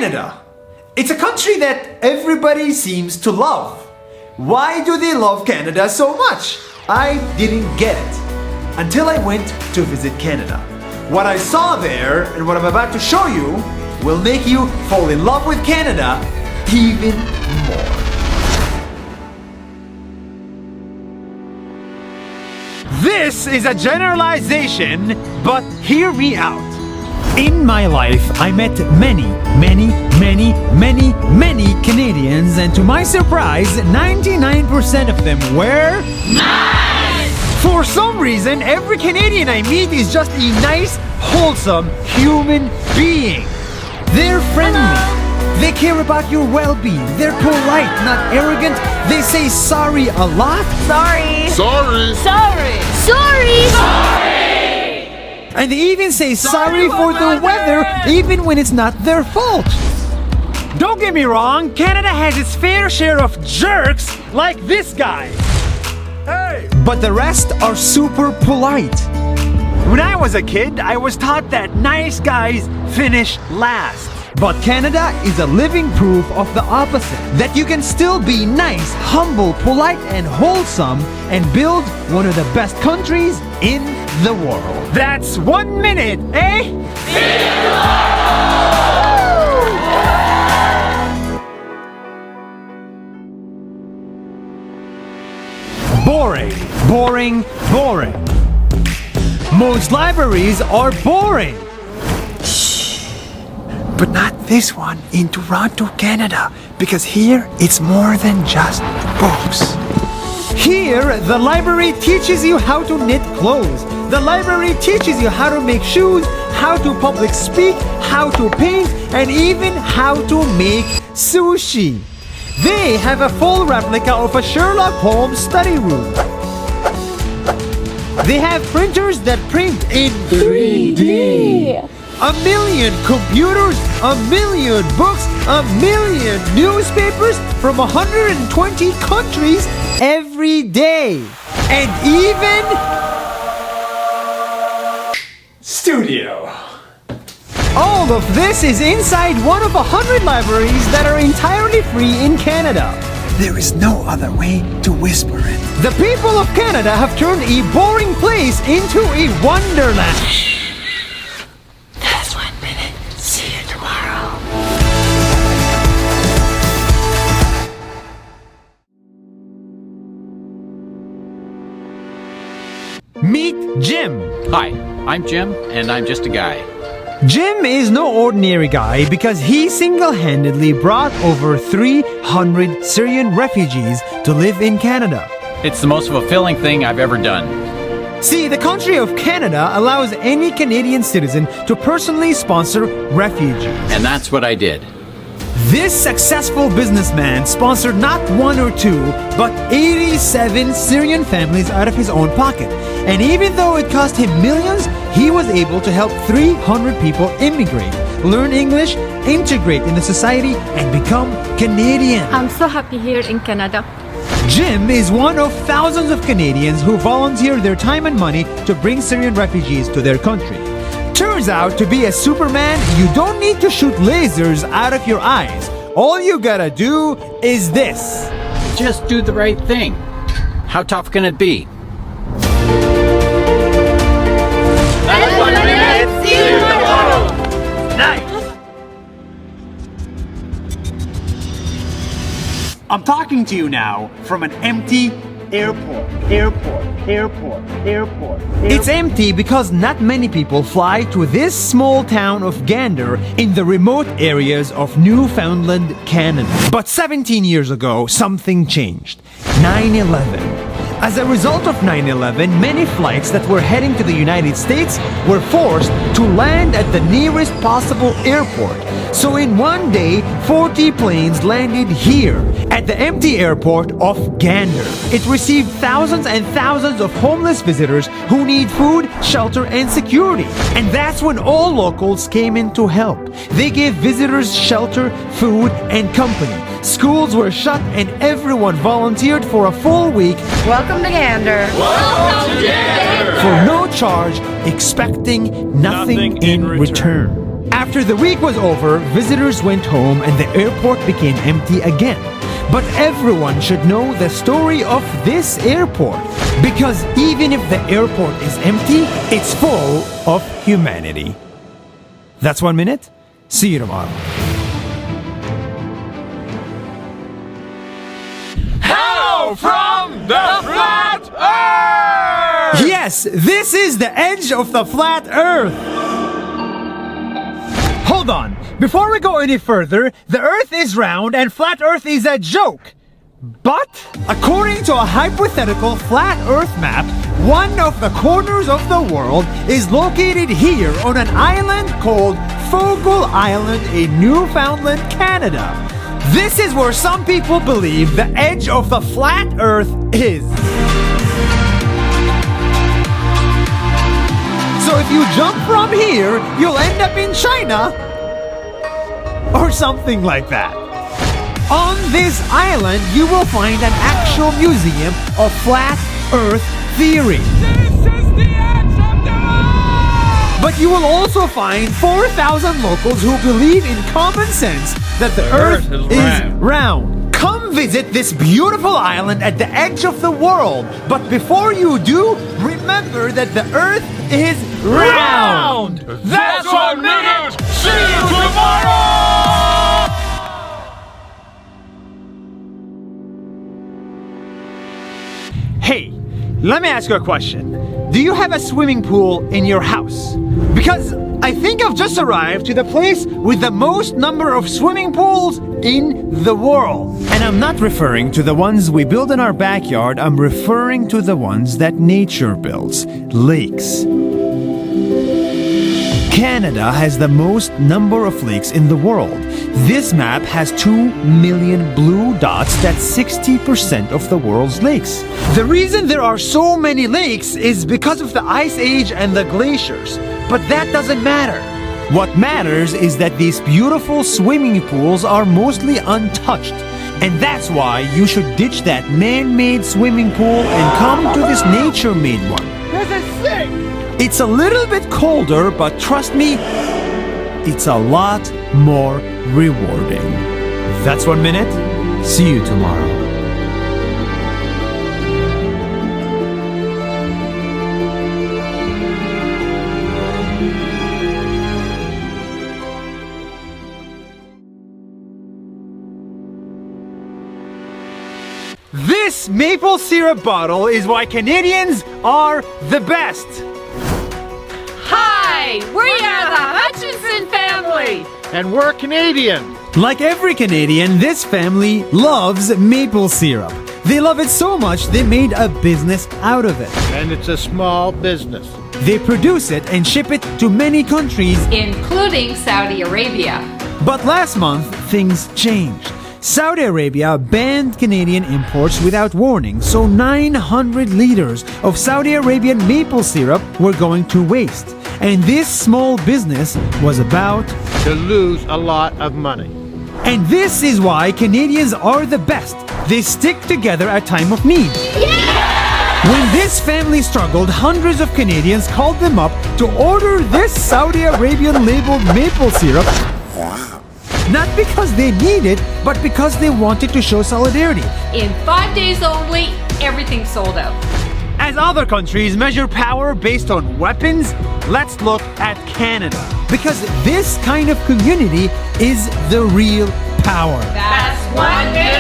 Canada. It's a country that everybody seems to love. Why do they love Canada so much? I didn't get it until I went to visit Canada. What I saw there and what I'm about to show you will make you fall in love with Canada even more. This is a generalization, but hear me out. In my life, I met many Canadians, and to my surprise, 99% of them were nice! For some reason, every Canadian I meet is just a nice, wholesome human being. They're friendly. Hello. They care about your well-being. They're polite, not arrogant. They say sorry a lot. Sorry. Sorry. Sorry. Sorry. Sorry. And they even say sorry for the weather, even when it's not their fault. Don't get me wrong, Canada has its fair share of jerks like this guy. Hey! But the rest are super polite. When I was a kid, I was taught that nice guys finish last. But Canada is a living proof of the opposite. That you can still be nice, humble, polite, and wholesome and build one of the best countries in the world. That's 1 minute, eh? See you tomorrow! Boring, boring, boring. Most libraries are boring. But not this one in Toronto, Canada, because here it's more than just books. Here, the library teaches you how to knit clothes. The library teaches you how to make shoes, how to public speak, how to paint, and even how to make sushi. They have a full replica of a Sherlock Holmes study room. They have printers that print in 3D. A million computers, a million books, a million newspapers from 120 countries every day. And even studio. All of this is inside one of 100 libraries that are entirely free in Canada. There is no other way to whisper it. The people of Canada have turned a boring place into a wonderland. That's 1 minute. See you tomorrow. Meet Jim. Hi, I'm Jim, and I'm just a guy. Jim is no ordinary guy because he single-handedly brought over 300 Syrian refugees to live in Canada. It's the most fulfilling thing I've ever done. See, the country of Canada allows any Canadian citizen to personally sponsor refugees. And that's what I did. This successful businessman sponsored not 1 or 2, but 87 Syrian families out of his own pocket. And even though it cost him millions, he was able to help 300 people immigrate, learn English, integrate in the society, and become Canadian. I'm so happy here in Canada. Jim is one of thousands of Canadians who volunteer their time and money to bring Syrian refugees to their country. Turns out to be a Superman, you don't need to shoot lasers out of your eyes. All you gotta do is this. Just do the right thing. How tough can it be? That's 1 minute. See you tomorrow. Nice! I'm talking to you now from an empty airport. It's empty because not many people fly to this small town of Gander in the remote areas of Newfoundland, Canada. But 17 years ago, something changed. 9/11. As a result of 9/11, many flights that were heading to the United States were forced to land at the nearest possible airport. So in one day, 40 planes landed here at the empty airport of Gander. It received thousands and thousands of homeless visitors who need food, shelter, and security. And that's when all locals came in to help. They gave visitors shelter, food, and company. Schools were shut and everyone volunteered for a full week. Welcome to Gander. Welcome to Gander. For no charge, expecting nothing in return. After the week was over, visitors went home and the airport became empty again. But everyone should know the story of this airport, because even if the airport is empty, it's full of humanity. That's 1 minute. See you tomorrow. Hello from the flat earth! Yes, this is the edge of the flat earth. Hold on. Before we go any further, the earth is round and flat earth is a joke. But, according to a hypothetical flat earth map, one of the corners of the world is located here on an island called Fogle Island in Newfoundland, Canada. This is where some people believe the edge of the flat earth is. So if you jump from here, you'll end up in China or something like that. On this island, you will find an actual museum of flat earth theory. This is the edge of the earth! But you will also find 4,000 locals who believe in common sense that the earth is round. Come visit this beautiful island at the edge of the world. But before you do, remember that the earth is round. That's 1 minute! See you tomorrow! Hey, let me ask you a question. Do you have a swimming pool in your house? Because I think I've just arrived to the place with the most number of swimming pools in the world. And I'm not referring to the ones we build in our backyard, I'm referring to the ones that nature builds, lakes. Canada has the most number of lakes in the world. This map has 2 million blue dots. That's 60% of the world's lakes. The reason there are so many lakes is because of the ice age and the glaciers. But that doesn't matter. What matters is that these beautiful swimming pools are mostly untouched. And that's why you should ditch that man-made swimming pool and come to this nature-made one. This is sick! It's a little bit colder, but trust me, it's a lot more rewarding. That's 1 minute. See you tomorrow. This maple syrup bottle is why Canadians are the best. Hi, we are the Hutchinson family. And we're Canadian. Like every Canadian, this family loves maple syrup. They love it so much they made a business out of it. And it's a small business. They produce it and ship it to many countries. Including Saudi Arabia. But last month, things changed. Saudi Arabia banned Canadian imports without warning, so 900 liters of Saudi Arabian maple syrup were going to waste. And this small business was about To lose a lot of money. And this is why Canadians are the best. They stick together at time of need. When this family struggled, hundreds of Canadians called them up to order this Saudi Arabian labeled maple syrup. Not because they need it, but because they wanted to show solidarity. In 5 days only, everything sold out. As other countries measure power based on weapons, let's look at Canada. Because this kind of community is the real power. That's 1 minute.